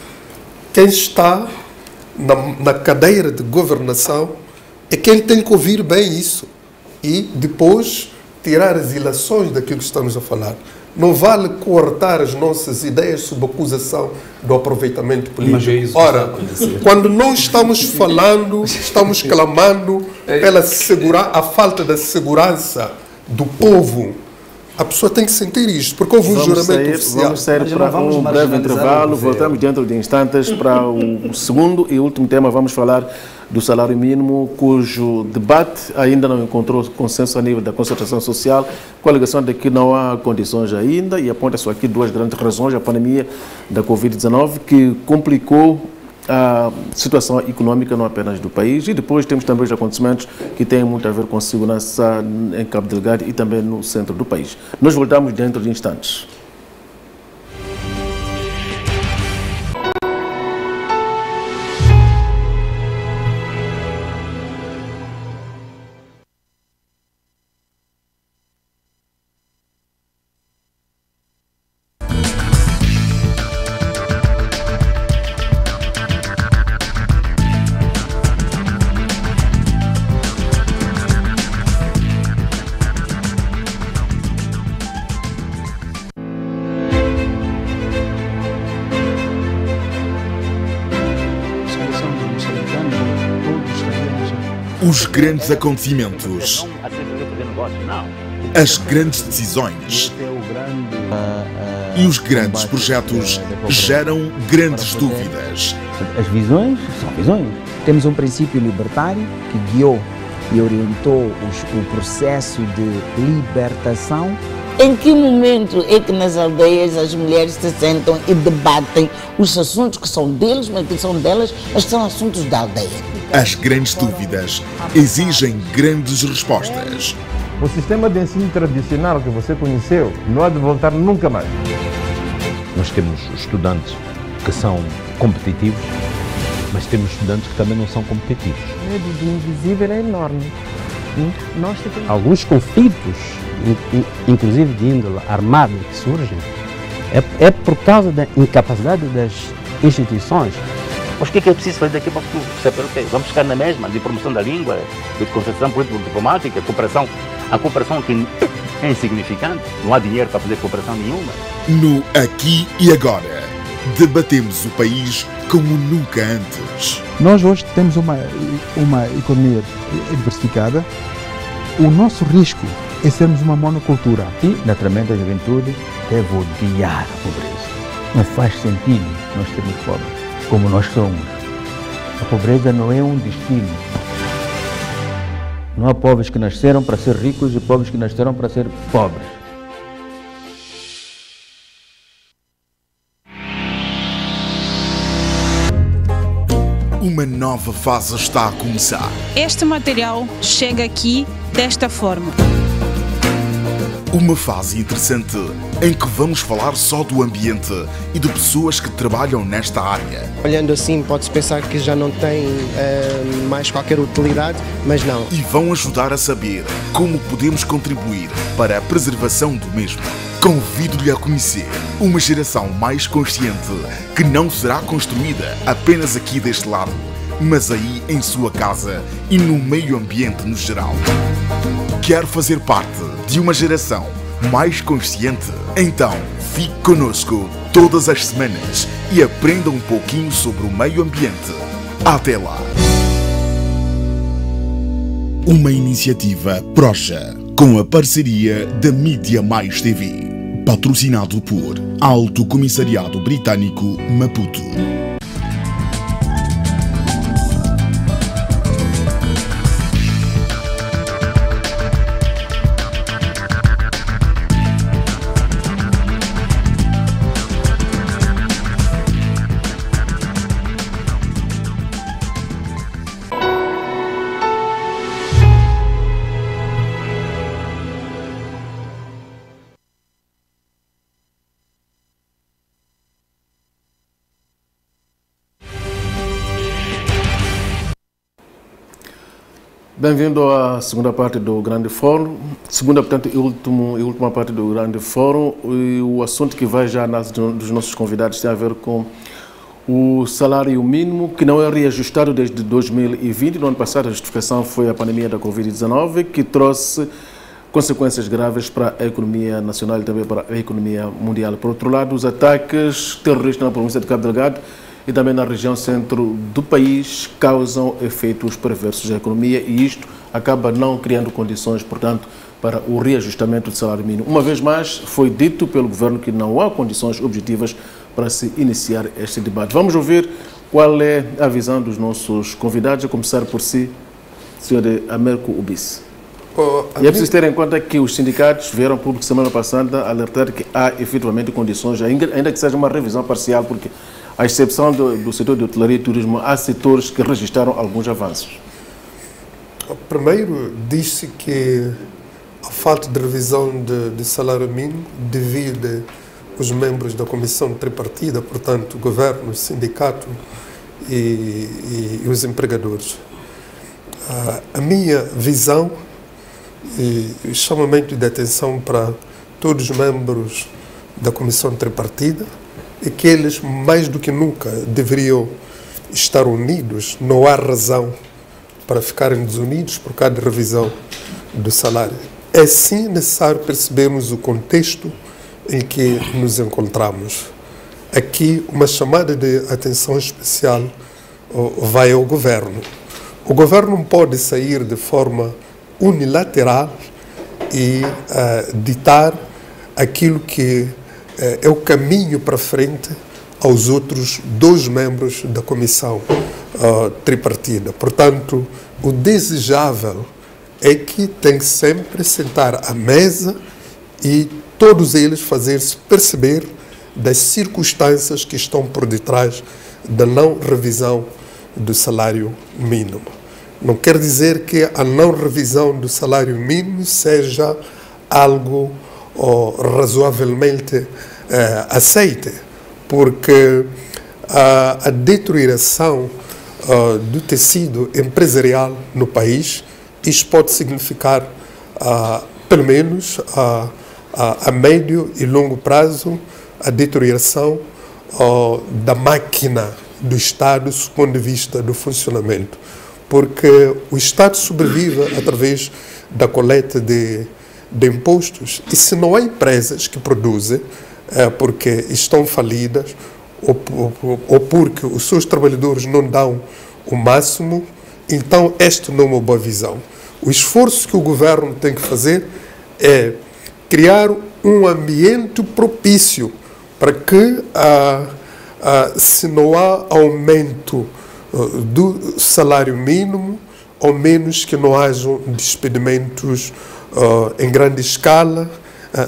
Quem está na cadeira de governação é quem tem que ouvir bem isso e depois tirar as ilações daquilo que estamos a falar. Não vale coartar as nossas ideias sob acusação do aproveitamento político. Mas é isso que Ora, está a acontecer. quando nós estamos falando, estamos clamando pela a falta da segurança do povo, a pessoa tem que sentir isto, porque houve um juramento oficial. Vamos sair Mas não para vamos um breve marginalizar o intervalo, governo. voltamos dentro de instantes para o segundo e último tema. Vamos falar do salário mínimo, cujo debate ainda não encontrou consenso a nível da concertação social, com a alegação de que não há condições ainda, e aponta-se aqui duas grandes razões: a pandemia da Covid-19, que complicou a situação econômica não apenas do país, e depois temos também os acontecimentos que têm muito a ver com segurança em Cabo Delgado e também no centro do país. Nós voltamos dentro de instantes. Os grandes acontecimentos, as grandes decisões e os grandes projetos geram grandes dúvidas. As visões são visões. Temos um princípio libertário que guiou e orientou o processo de libertação Em que momento é que nas aldeias as mulheres se sentam e debatem os assuntos que são deles, mas que são delas, mas são assuntos da aldeia? As grandes dúvidas exigem grandes respostas. O sistema de ensino tradicional que você conheceu não há de voltar nunca mais. Nós temos estudantes que são competitivos, mas temos estudantes que também não são competitivos. O medo do invisível é enorme. Nós temos alguns conflitos, inclusive de índole armada, que surgem, é por causa da incapacidade das instituições. Mas o que é preciso fazer daqui para o futuro? Saber o quê? Vamos ficar na mesma, de promoção da língua, de concepção político-diplomática, a cooperação que é insignificante, não há dinheiro para fazer cooperação nenhuma. No Aqui e Agora, debatemos o país como nunca antes. Nós hoje temos uma economia diversificada. O nosso risco é sermos uma monocultura. E, naturalmente, a juventude deve odiar a pobreza. Não faz sentido nós sermos pobres como nós somos. A pobreza não é um destino. Não há povos que nasceram para ser ricos e povos que nasceram para ser pobres. Uma nova fase está a começar. Este material chega aqui desta forma. Uma fase interessante em que vamos falar só do ambiente e de pessoas que trabalham nesta área. Olhando assim, pode-se pensar que já não tem mais qualquer utilidade, mas não. E vão ajudar a saber como podemos contribuir para a preservação do mesmo. Convido-lhe a conhecer uma geração mais consciente que não será construída apenas aqui deste lado, mas aí em sua casa e no meio ambiente no geral. Quer fazer parte de uma geração mais consciente? Então, fique conosco todas as semanas e aprenda um pouquinho sobre o meio ambiente. Até lá! Uma iniciativa Proja, com a parceria da Mídia Mais TV, patrocinado por Alto Comissariado Britânico, Maputo. Bem-vindo à segunda parte do Grande Fórum. Segunda, portanto, e última parte do Grande Fórum. E o assunto que vai já dos nossos convidados tem a ver com o salário mínimo, que não é reajustado desde 2020. No ano passado, a justificação foi a pandemia da Covid-19, que trouxe consequências graves para a economia nacional e também para a economia mundial. Por outro lado, os ataques terroristas na província de Cabo Delgado e também na região centro do país causam efeitos perversos à economia e isto acaba não criando condições, portanto, para o reajustamento do salário mínimo. Uma vez mais, foi dito pelo governo que não há condições objetivas para se iniciar este debate. Vamos ouvir qual é a visão dos nossos convidados, a começar por si, Sr. Américo Ubisse. E é preciso ter em conta que os sindicatos vieram ao público semana passada alertar que há efetivamente condições, ainda que seja uma revisão parcial, porque à exceção do setor de hotelaria e turismo, há setores que registraram alguns avanços. Primeiro, disse que a falta de revisão de salário mínimo devido os membros da comissão tripartida, portanto, governo, sindicato e os empregadores. A minha visão e chamamento de atenção para todos os membros da comissão tripartida é que eles, mais do que nunca, deveriam estar unidos. Não há razão para ficarem desunidos por causa de revisão do salário. É sim necessário percebermos o contexto em que nos encontramos. Aqui, uma chamada de atenção especial vai ao governo. O governo não pode sair de forma unilateral e ditar aquilo que é o caminho para frente aos outros dois membros da comissão tripartida. Portanto, o desejável é que tem que sempre sentar à mesa e todos eles fazer-se perceber das circunstâncias que estão por detrás da não revisão do salário mínimo. Não quer dizer que a não revisão do salário mínimo seja algo razoavelmente aceite, porque a deterioração do tecido empresarial no país, isso pode significar, pelo menos a médio e longo prazo, a deterioração da máquina do Estado do ponto de vista do funcionamento. Porque o Estado sobrevive através da coleta de impostos, e se não há empresas que produzem, porque estão falidas, ou porque os seus trabalhadores não dão o máximo, então esta não é uma boa visão. O esforço que o governo tem que fazer é criar um ambiente propício para que, se não há aumento do salário mínimo, ao menos que não hajam despedimentos em grande escala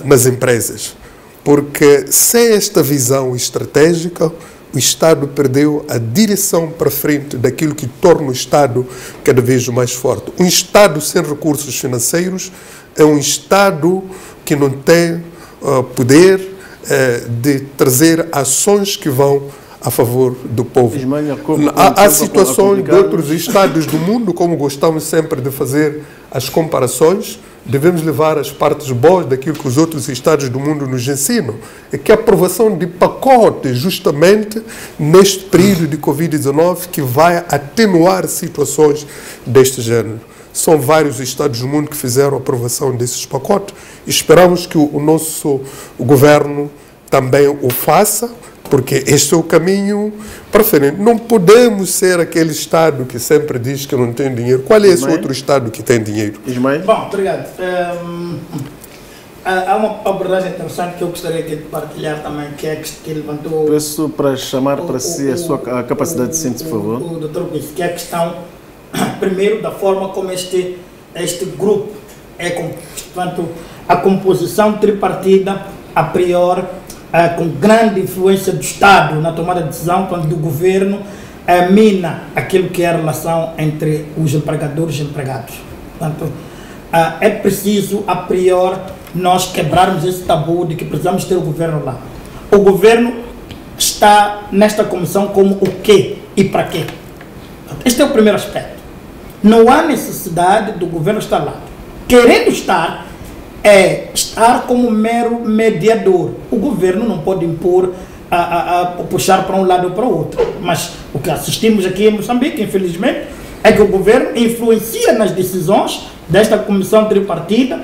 nas empresas. Porque sem esta visão estratégica, o Estado perdeu a direção para frente daquilo que torna o Estado cada vez mais forte. Um Estado sem recursos financeiros é um Estado que não tem poder de trazer ações que vão a favor do povo. Há situações de outros estados do mundo, como gostamos sempre de fazer as comparações, devemos levar as partes boas daquilo que os outros estados do mundo nos ensinam. É que a aprovação de pacotes, justamente neste período de Covid-19, que vai atenuar situações deste género. São vários estados do mundo que fizeram a aprovação desses pacotes. Esperamos que o nosso governo também o faça, porque este é o caminho preferente. Não podemos ser aquele Estado que sempre diz que não tem dinheiro. Qual é esse outro Estado que tem dinheiro? Ismael? Bom, obrigado. Há uma abordagem interessante que eu gostaria de partilhar também, que é que levantou... Peço para chamar para si a sua capacidade de síntese, por favor. O doutor disse que é a questão, primeiro, da forma como este grupo é, portanto, a composição tripartida, a priori, com grande influência do Estado na tomada de decisão, do governo, mina aquilo que é a relação entre os empregadores e empregados. Portanto, é preciso, a priori, nós quebrarmos esse tabu de que precisamos ter o governo lá. O governo está nesta comissão como o quê e para quê. Este é o primeiro aspecto. Não há necessidade do governo estar lá. Querendo estar, estar como mero mediador. O governo não pode impor, puxar para um lado ou para o outro. Mas o que assistimos aqui em Moçambique, infelizmente, é que o governo influencia nas decisões desta comissão tripartida,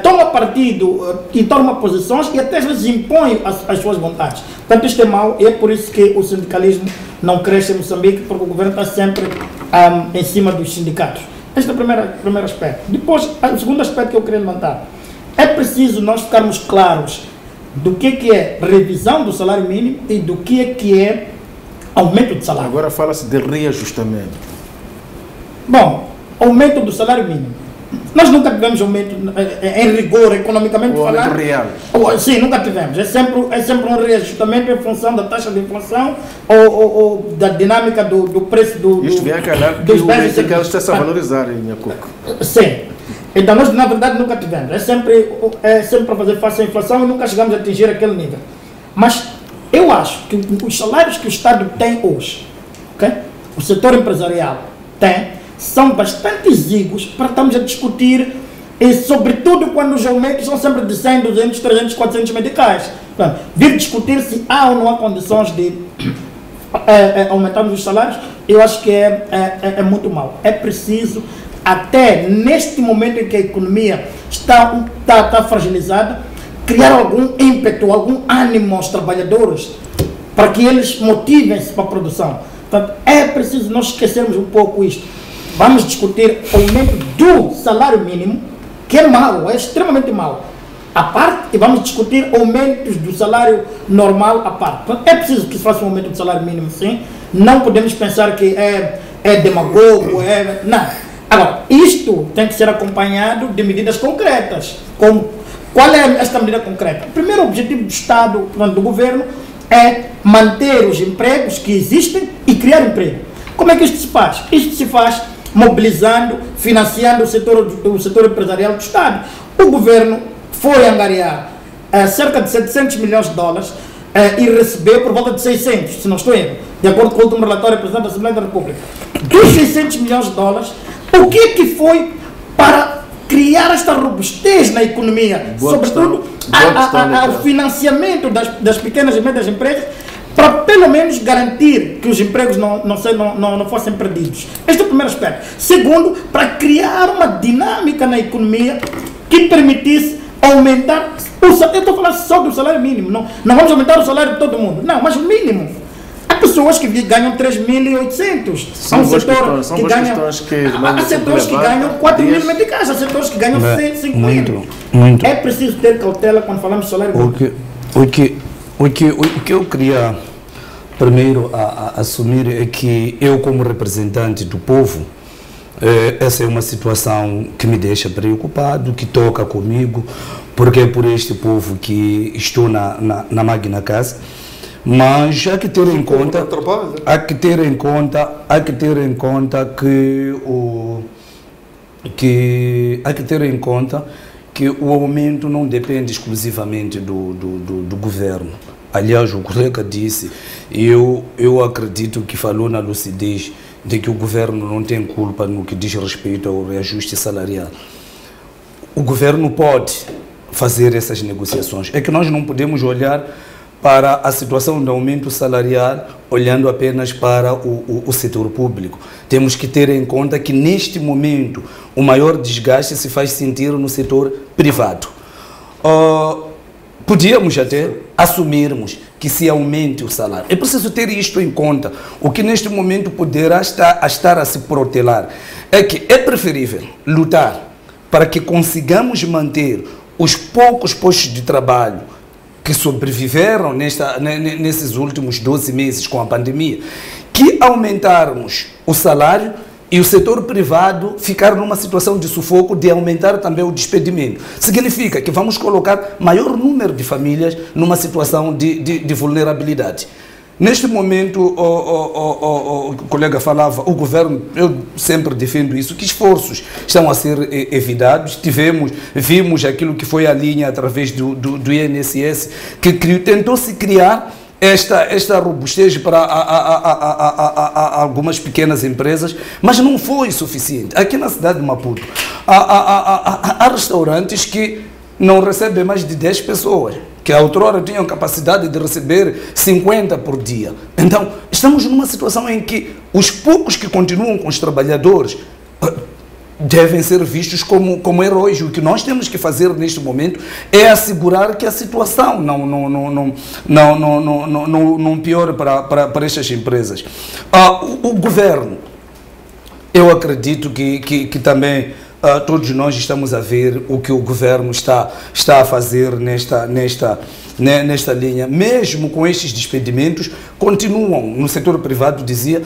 toma partido e toma posições e até às vezes impõe as suas vontades. Portanto, isto é mau e é por isso que o sindicalismo não cresce em Moçambique, porque o governo está sempre em cima dos sindicatos. Este é o primeiro aspecto. Depois, o segundo aspecto que eu queria levantar. É preciso nós ficarmos claros do que é revisão do salário mínimo e do que é aumento de salário. Agora fala-se de reajustamento. Bom, aumento do salário mínimo. Nós nunca tivemos aumento em rigor, economicamente falando. Real. Sim, nunca tivemos. É sempre um reajustamento em função da taxa de inflação ou da dinâmica do preço Isto vem a calhar que o bem que ela está a valorizar em Nhacuco. Sim. Então nós, na verdade, nunca tivemos. É sempre para fazer face à inflação e nunca chegamos a atingir aquele nível. Mas eu acho que os salários que o Estado tem hoje, okay? O setor empresarial tem, são bastante exíguos para estarmos a discutir, e sobretudo quando os aumentos são sempre de 100, 200, 300, 400 medicais. Portanto, vir discutir se há ou não há condições de aumentarmos os salários, eu acho que é muito mau. É preciso, até neste momento em que a economia está fragilizada, criar algum ímpeto, algum ânimo aos trabalhadores para que eles motivem-se para a produção. Portanto, é preciso nós esquecermos um pouco isto. Vamos discutir o aumento do salário mínimo, que é mau, é extremamente mau, à parte, e vamos discutir aumentos do salário normal à parte. Então, é preciso que se faça um aumento do salário mínimo, sim. Não podemos pensar que é demagogo, não. Agora, isto tem que ser acompanhado de medidas concretas, como Qual é esta medida concreta? O primeiro objetivo do Estado, do governo, é manter os empregos que existem e criar emprego. Como é que isto se faz? Isto se faz mobilizando, financiando o setor empresarial do Estado. O governo foi angariar cerca de 700 milhões de dólares e recebeu por volta de 600, se não estou errado, de acordo com o último relatório apresentado à Assembleia da República. Dos 600 milhões de dólares, o que é que foi para criar esta robustez na economia, sobretudo ao financiamento das pequenas e médias empresas, para pelo menos garantir que os empregos não fossem perdidos. Este é o primeiro aspecto. Segundo, para criar uma dinâmica na economia que permitisse aumentar o salário. Eu estou falando só do salário mínimo, não vamos aumentar o salário de todo mundo, não, mas o mínimo. Há pessoas que ganham 3.800. São setores que ganham 4.000 meticais, há setores que ganham 5.000. Muito. É preciso ter cautela quando falamos de salário mínimo. O que eu queria primeiro assumir é que eu, como representante do povo, essa é uma situação que me deixa preocupado, que toca comigo, porque é por este povo que estou na Magna Casa. Mas há que ter em conta, que o aumento não depende exclusivamente do governo. Aliás, o colega disse, eu acredito que falou na lucidez de que o governo não tem culpa no que diz respeito ao reajuste salarial. O governo pode fazer essas negociações. É que nós não podemos olhar para a situação do aumento salarial olhando apenas para o setor público. Temos que ter em conta que neste momento o maior desgaste se faz sentir no setor privado. Podíamos até assumirmos que se aumente o salário. É preciso ter isto em conta. O que neste momento poderá estar a se protelar é que é preferível lutar para que consigamos manter os poucos postos de trabalho que sobreviveram nesses últimos 12 meses com a pandemia, que aumentarmos o salário e o setor privado ficar numa situação de sufoco, de aumentar também o despedimento. Significa que vamos colocar maior número de famílias numa situação de vulnerabilidade. Neste momento, o colega falava, o governo, eu sempre defendo isso, que esforços estão a ser evitados. Vimos aquilo que foi a linha através do INSS, que tentou-se criar esta robustez para algumas pequenas empresas, mas não foi suficiente. Aqui na cidade de Maputo, há restaurantes que não recebem mais de 10 pessoas, que a outrora tinham capacidade de receber 50 por dia. Então, estamos numa situação em que os poucos que continuam com os trabalhadores devem ser vistos como heróis. O que nós temos que fazer neste momento é assegurar que a situação não piore para estas empresas. O governo, eu acredito que também todos nós estamos a ver o que o governo está a fazer nesta linha. Mesmo com estes despedimentos, continuam, no setor privado dizia,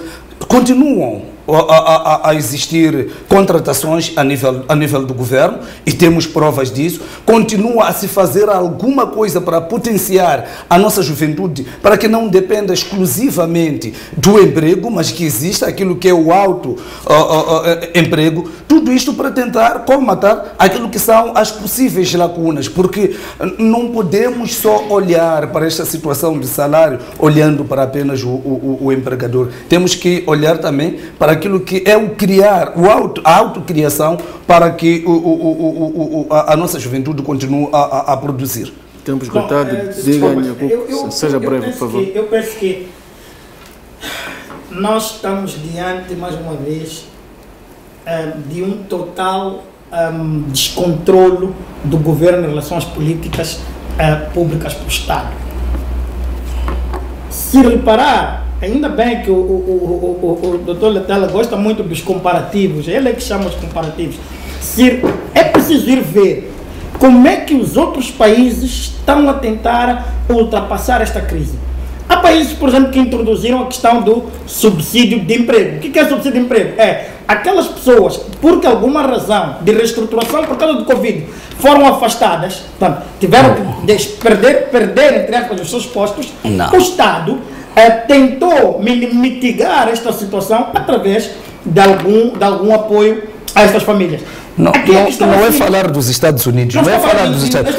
continuam a existir contratações a nível do governo, e temos provas disso. Continua a se fazer alguma coisa para potenciar a nossa juventude, para que não dependa exclusivamente do emprego, mas que exista aquilo que é o emprego. Tudo isto para tentar colmatar aquilo que são as possíveis lacunas, porque não podemos só olhar para esta situação de salário olhando para apenas o empregador. Temos que olhar também para aquilo que é a autocriação, para que a nossa juventude continue a produzir. Tempo esgotado, seja breve, por favor. Eu penso que nós estamos diante, mais uma vez, de um total descontrolo do governo em relação às políticas públicas para o Estado. Se reparar, ainda bem que o Dr. Letela gosta muito dos comparativos, ele é que chama os comparativos. É preciso ir ver como é que os outros países estão a tentar ultrapassar esta crise. Há países, por exemplo, que introduziram a questão do subsídio de emprego. O que é subsídio de emprego? É aquelas pessoas que, por alguma razão de reestruturação por causa do Covid, foram afastadas, portanto, tiveram que perder, entre aspas, os seus postos. O Estado tentou mitigar esta situação através de algum apoio a estas famílias. Não é falar dos Estados Unidos, não é falar dos Estados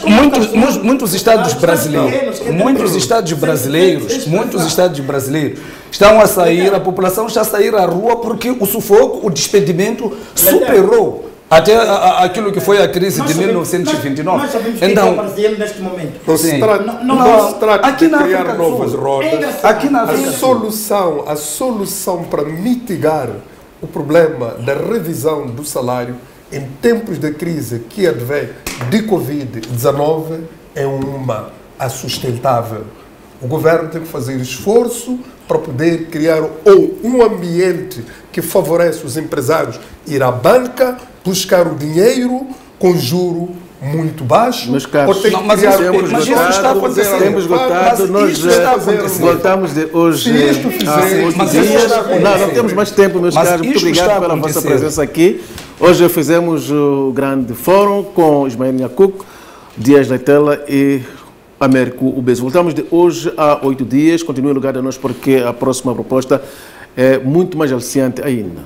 Unidos. Muitos estados brasileiros estão a sair, a população está a sair à rua porque o sufoco, o despedimento superou até aquilo que foi a crise de 1929. Nós sabemos que então, é o Brasil neste momento. Não se trata de criar novas rodas. A solução para mitigar o problema da revisão do salário em tempos de crise que advém de Covid-19 é a sustentável. O governo tem que fazer esforço para poder criar um ambiente que favorece os empresários ir à banca, buscar o dinheiro com juro muito baixo. Mas temos esgotado, nós voltamos de hoje a 8 dias. Não temos mais tempo, meus caros. Muito obrigado pela vossa presença aqui. Hoje fizemos o grande fórum com Ismael Nhacuco, Dias Leitela e Américo Ubeso. Voltamos de hoje a 8 dias. Continue ligado a nós porque a próxima proposta é muito mais aliciante ainda.